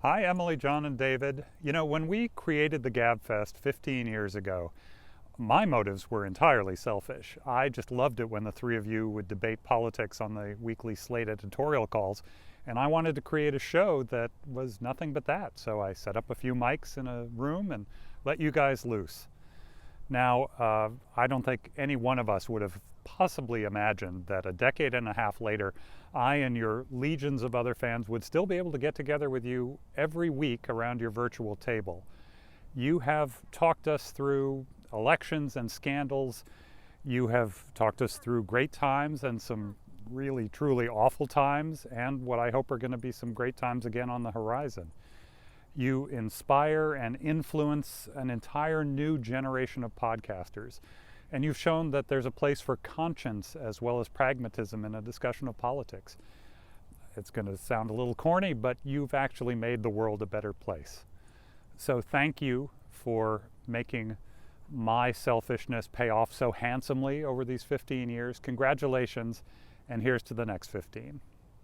Hi, Emily, John, and David. You know, when we created the Gabfest 15 years ago, my motives were entirely selfish. I just loved it when the three of you would debate politics on the weekly Slate editorial calls, and I wanted to create a show that was nothing but that. So I set up a few mics in a room and let you guys loose. Now, I don't think any one of us would have possibly imagined that a decade and a half later, I and your legions of other fans would still be able to get together with you every week around your virtual table. You have talked us through elections and scandals. You have talked us through great times and some really, truly awful times, and what I hope are going to be some great times again on the horizon. You inspire and influence an entire new generation of podcasters. And you've shown that there's a place for conscience as well as pragmatism in a discussion of politics. It's going to sound a little corny, but you've actually made the world a better place. So thank you for making my selfishness pay off so handsomely over these 15 years. Congratulations, and here's to the next 15.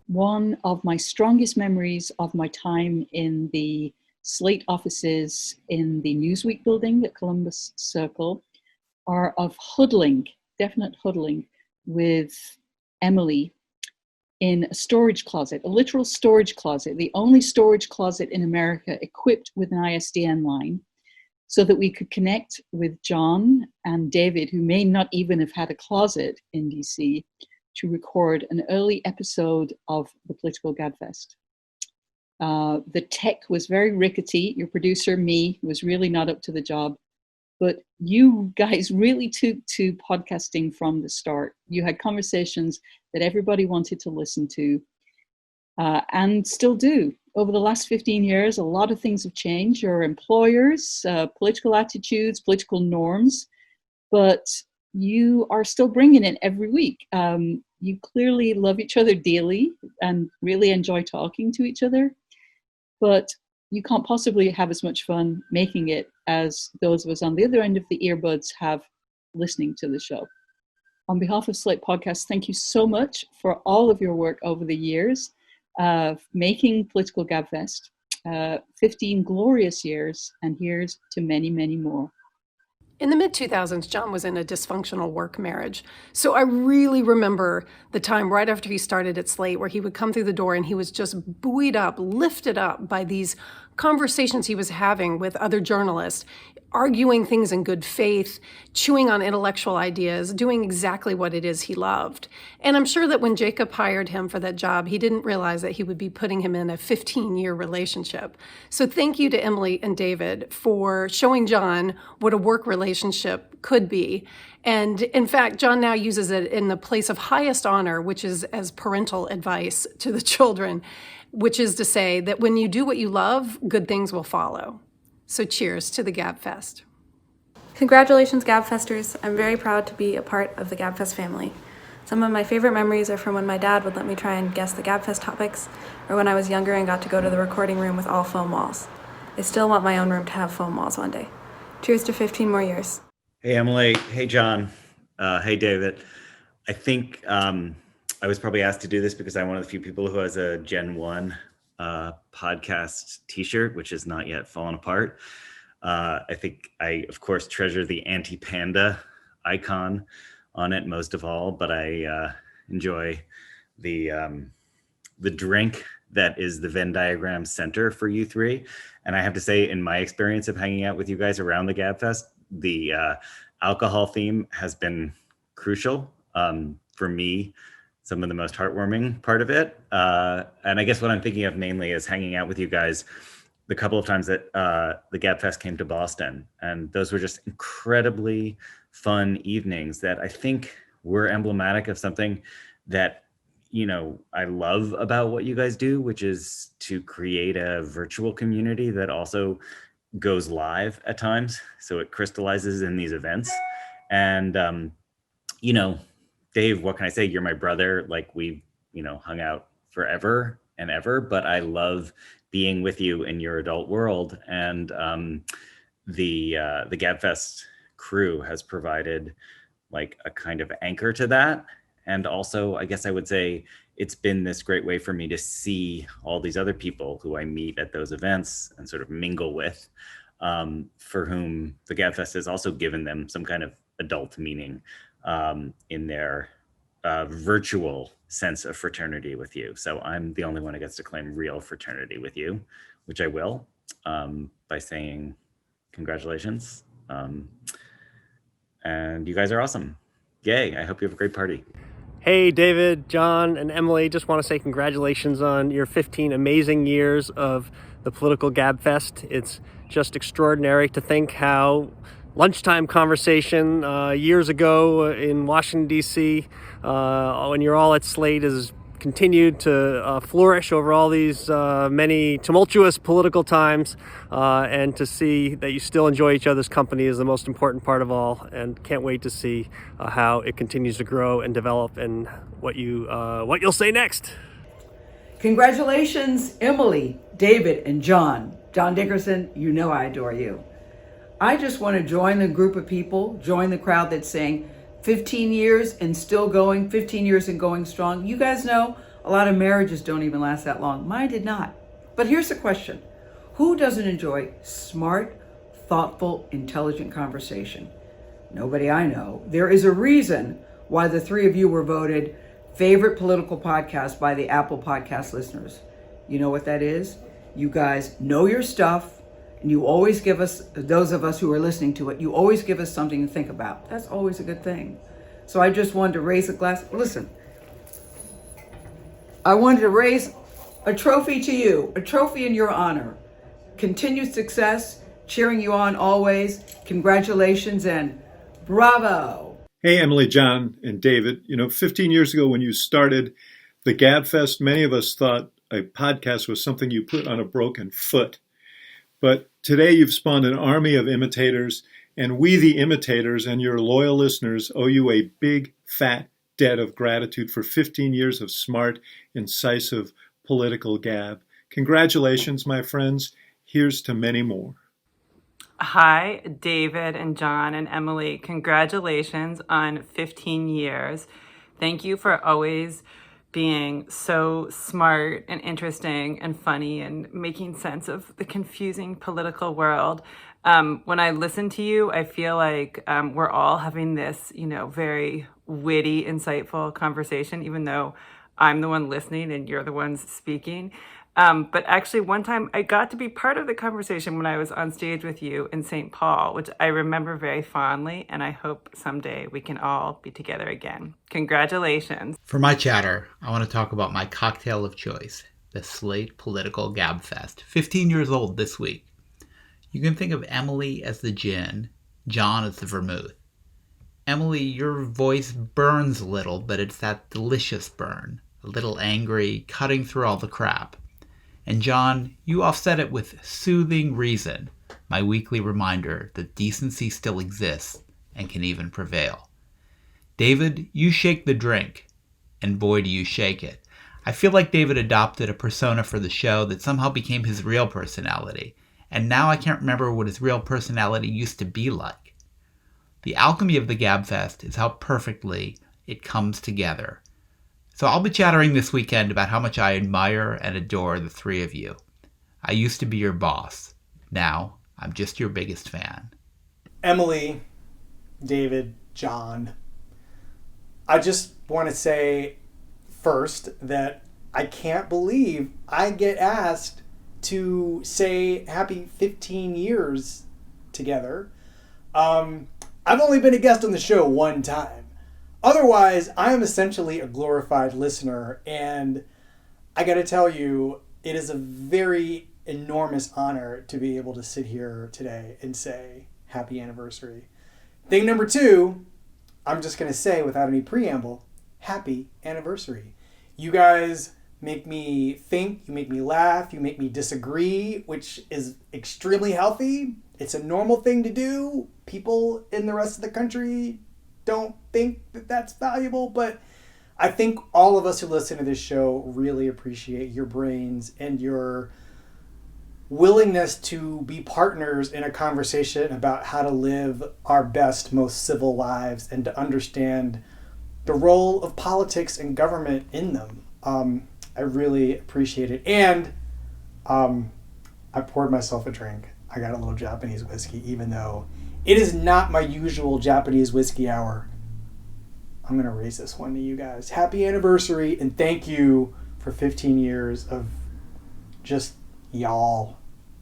One of my strongest memories of my time in the Slate offices in the Newsweek building at Columbus Circle are of definite huddling with Emily in a storage closet, a literal storage closet, the only storage closet in America equipped with an ISDN line so that we could connect with John and David, who may not even have had a closet in DC, to record an early episode of the Political Gabfest. The tech was very rickety. Your producer, me, was really not up to the job. But you guys really took to podcasting from the start. You had conversations that everybody wanted to listen to, and still do. Over the last 15 years, a lot of things have changed. Your employers, political attitudes, political norms, but you are still bringing it every week. You clearly love each other dearly and really enjoy talking to each other, but you can't possibly have as much fun making it as those of us on the other end of the earbuds have listening to the show. On behalf of Slate Podcast, thank you so much for all of your work over the years of making Political Gabfest. 15 glorious years, and here's to many, many more. In the mid-2000s, John was in a dysfunctional work marriage. So I really remember the time right after he started at Slate where he would come through the door and he was just buoyed up, lifted up by these conversations he was having with other journalists, arguing things in good faith, chewing on intellectual ideas, doing exactly what it is he loved. And I'm sure that when Jacob hired him for that job, he didn't realize that he would be putting him in a 15-year relationship. So thank you to Emily and David for showing John what a work relationship could be. And in fact, John now uses it in the place of highest honor, which is as parental advice to the children, which is to say that when you do what you love, good things will follow. So cheers to the Gabfest. Congratulations, Gabfesters. I'm very proud to be a part of the Gabfest family. Some of my favorite memories are from when my dad would let me try and guess the Gabfest topics, or when I was younger and got to go to the recording room with all foam walls. I still want my own room to have foam walls one day. Cheers to 15 more years. Hey, Emily. Hey, John. Hey, David. I think I was probably asked to do this because I'm one of the few people who has a Gen 1 podcast t-shirt, which has not yet fallen apart. I think I, of course, treasure the anti-panda icon on it most of all, but I enjoy the drink that is the Venn diagram center for you three. And I have to say, in my experience of hanging out with you guys around the Gabfest, the alcohol theme has been crucial for me. Some of the most heartwarming part of it. And I guess what I'm thinking of mainly is hanging out with you guys the couple of times that the Gabfest came to Boston. And those were just incredibly fun evenings that I think were emblematic of something that, you know, I love about what you guys do, which is to create a virtual community that also goes live at times. So it crystallizes in these events. And, you know, Dave, what can I say? You're my brother. Like we've, you know, hung out forever and ever, but I love being with you in your adult world. And the Gabfest crew has provided like a kind of anchor to that. And also, I guess I would say it's been this great way for me to see all these other people who I meet at those events and sort of mingle with, for whom the Gabfest has also given them some kind of adult meaning in their virtual sense of fraternity with you. So I'm the only one who gets to claim real fraternity with you, which I will, by saying congratulations. And you guys are awesome. Yay, I hope you have a great party. Hey, David, John, and Emily, just want to say congratulations on your 15 amazing years of the Political Gabfest. It's just extraordinary to think how lunchtime conversation years ago in Washington, D.C., when you're all at Slate, has continued to flourish over all these many tumultuous political times, and to see that you still enjoy each other's company is the most important part of all, and can't wait to see how it continues to grow and develop and what you'll say next. Congratulations, Emily, David, and John. John Dickerson, you know I adore you. I just want to join the group of people, join the crowd that's saying 15 years and still going, 15 years and going strong. You guys know a lot of marriages don't even last that long. Mine did not. But here's the question. Who doesn't enjoy smart, thoughtful, intelligent conversation? Nobody I know. There is a reason why the three of you were voted favorite political podcast by the Apple Podcast listeners. You know what that is? You guys know your stuff. And you always give us, those of us who are listening to it, you always give us something to think about. That's always a good thing. So I just wanted to raise a glass. Listen, I wanted to raise a trophy to you, a trophy in your honor. Continued success, cheering you on always. Congratulations and bravo. Hey, Emily, John, and David. 15 years ago when you started the Gabfest, many of us thought a podcast was something you put on a broken foot. But today you've spawned an army of imitators, and we, the imitators and your loyal listeners, owe you a big, fat debt of gratitude for 15 years of smart, incisive political gab. Congratulations, my friends. Here's to many more. Hi, David and John and Emily. Congratulations on 15 years. Thank you for always being so smart and interesting and funny and making sense of the confusing political world. When I listen to you, I feel like we're all having this, very witty, insightful conversation, even though I'm the one listening and you're the ones speaking. But actually, one time I got to be part of the conversation when I was on stage with you in St. Paul, which I remember very fondly, and I hope someday we can all be together again. Congratulations. For my chatter, I want to talk about my cocktail of choice, the Slate Political Gabfest, 15 years old this week. You can think of Emily as the gin, John as the vermouth. Emily, your voice burns a little, but it's that delicious burn, a little angry, cutting through all the crap. And John, you offset it with soothing reason, my weekly reminder that decency still exists and can even prevail. David, you shake the drink, and boy do you shake it. I feel like David adopted a persona for the show that somehow became his real personality, and now I can't remember what his real personality used to be like. The alchemy of the Gabfest is how perfectly it comes together. So I'll be chattering this weekend about how much I admire and adore the three of you. I used to be your boss. Now I'm just your biggest fan. Emily, David, John, I just want to say first that I can't believe I get asked to say happy 15 years together. I've only been a guest on the show one time. Otherwise, I am essentially a glorified listener, and I got to tell you, it is a very enormous honor to be able to sit here today and say happy anniversary. Thing number two, I'm just going to say without any preamble, happy anniversary. You guys make me think, you make me laugh, you make me disagree, which is extremely healthy. It's a normal thing to do. People in the rest of the country don't think that that's valuable, but I think all of us who listen to this show really appreciate your brains and your willingness to be partners in a conversation about how to live our best, most civil lives and to understand the role of politics and government in them. I really appreciate it. And I poured myself a drink. I got a little Japanese whiskey, even though it is not my usual Japanese whiskey hour. I'm going to raise this one to you guys. Happy anniversary, and thank you for 15 years of just y'all.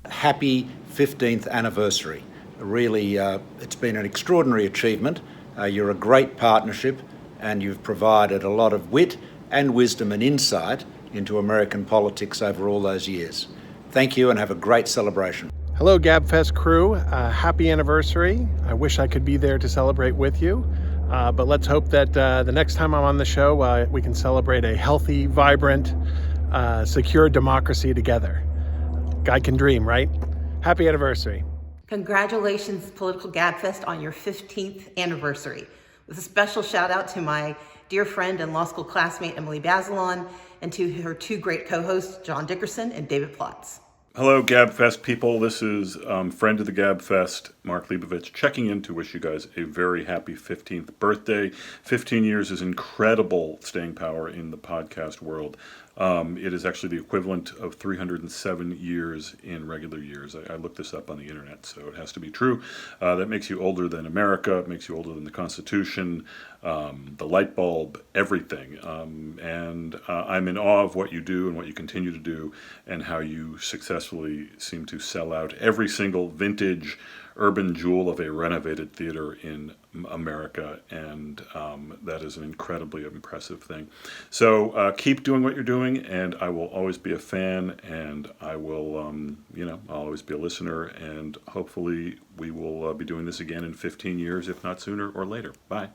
Happy 15th anniversary. Really, it's been an extraordinary achievement. You're a great partnership, and you've provided a lot of wit and wisdom and insight into American politics over all those years. Thank you, and have a great celebration. Hello, Gabfest crew. Happy anniversary. I wish I could be there to celebrate with you. But let's hope that the next time I'm on the show, we can celebrate a healthy, vibrant, secure democracy together. Guy can dream, right? Happy anniversary. Congratulations, Political Gabfest, on your 15th anniversary. With a special shout out to my dear friend and law school classmate, Emily Bazelon, and to her two great co-hosts, John Dickerson and David Plotz. Hello, Gabfest people. This is friend of the Gabfest, Mark Leibovitz, checking in to wish you guys a very happy 15th birthday. 15 years is incredible staying power in the podcast world. It is actually the equivalent of 307 years in regular years. I looked this up on the internet, so it has to be true. That makes you older than America. It makes you older than the Constitution, the light bulb, everything. And I'm in awe of what you do and what you continue to do, and how you successfully seem to sell out every single vintage urban jewel of a renovated theater in America, and that is an incredibly impressive thing. So keep doing what you're doing, and I will always be a fan, and I will, I'll always be a listener, and hopefully we will be doing this again in 15 years, if not sooner or later. Bye.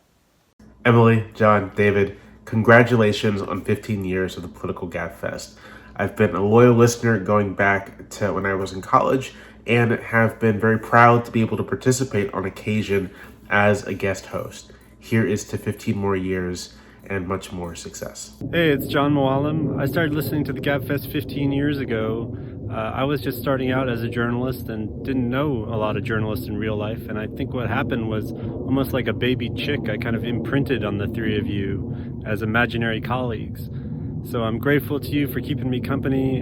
Emily, John, David, congratulations on 15 years of the Political Gabfest. I've been a loyal listener going back to when I was in college, and have been very proud to be able to participate on occasion as a guest host. Here is to 15 more years and much more success. Hey, it's John Moalim. I started listening to the Gabfest 15 years ago. I was just starting out as a journalist and didn't know a lot of journalists in real life. And I think what happened was almost like a baby chick. I kind of imprinted on the three of you as imaginary colleagues. So I'm grateful to you for keeping me company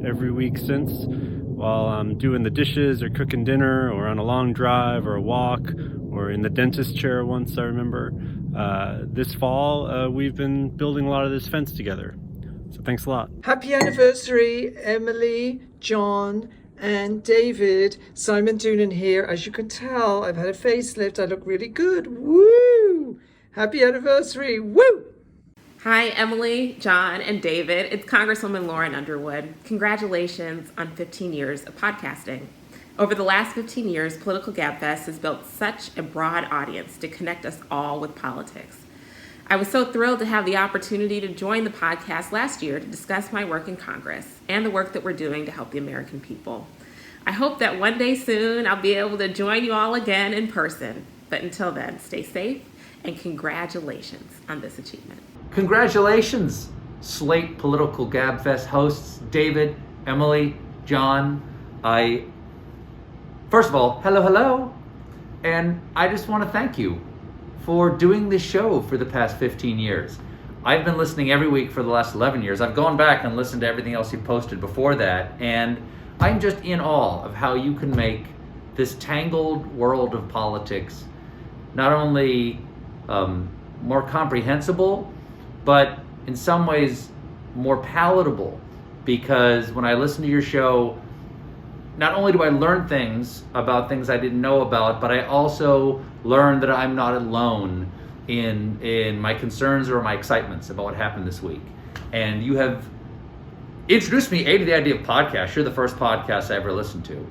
every week since, while I'm doing the dishes or cooking dinner or on a long drive or a walk or in the dentist chair once, I remember. This fall, we've been building a lot of this fence together. So thanks a lot. Happy anniversary, Emily, John, and David. Simon Doonan here. As you can tell, I've had a facelift. I look really good. Woo! Happy anniversary. Woo! Hi, Emily, John, and David. It's Congresswoman Lauren Underwood. Congratulations on 15 years of podcasting. Over the last 15 years, Political Gabfest has built such a broad audience to connect us all with politics. I was so thrilled to have the opportunity to join the podcast last year to discuss my work in Congress and the work that we're doing to help the American people. I hope that one day soon I'll be able to join you all again in person. But until then, stay safe and congratulations on this achievement. Congratulations, Slate Political Gabfest hosts David, Emily, John. First of all, hello. And I just want to thank you for doing this show for the past 15 years. I've been listening every week for the last 11 years. I've gone back and listened to everything else you posted before that, and I'm just in awe of how you can make this tangled world of politics not only more comprehensible, but in some ways more palatable. Because when I listen to your show, not only do I learn things about things I didn't know about, but I also learn that I'm not alone in my concerns or my excitements about what happened this week. And you have introduced me to the idea of podcasts. You're the first podcast I ever listened to.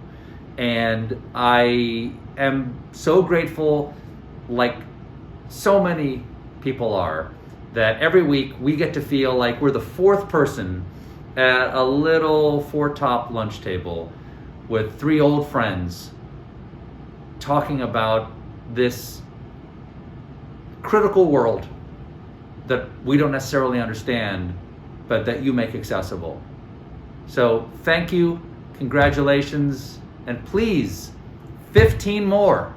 And I am so grateful, like so many people are, that every week we get to feel like we're the fourth person at a little four-top lunch table with three old friends talking about this critical world that we don't necessarily understand, but that you make accessible. So thank you, congratulations, and please, 15 more.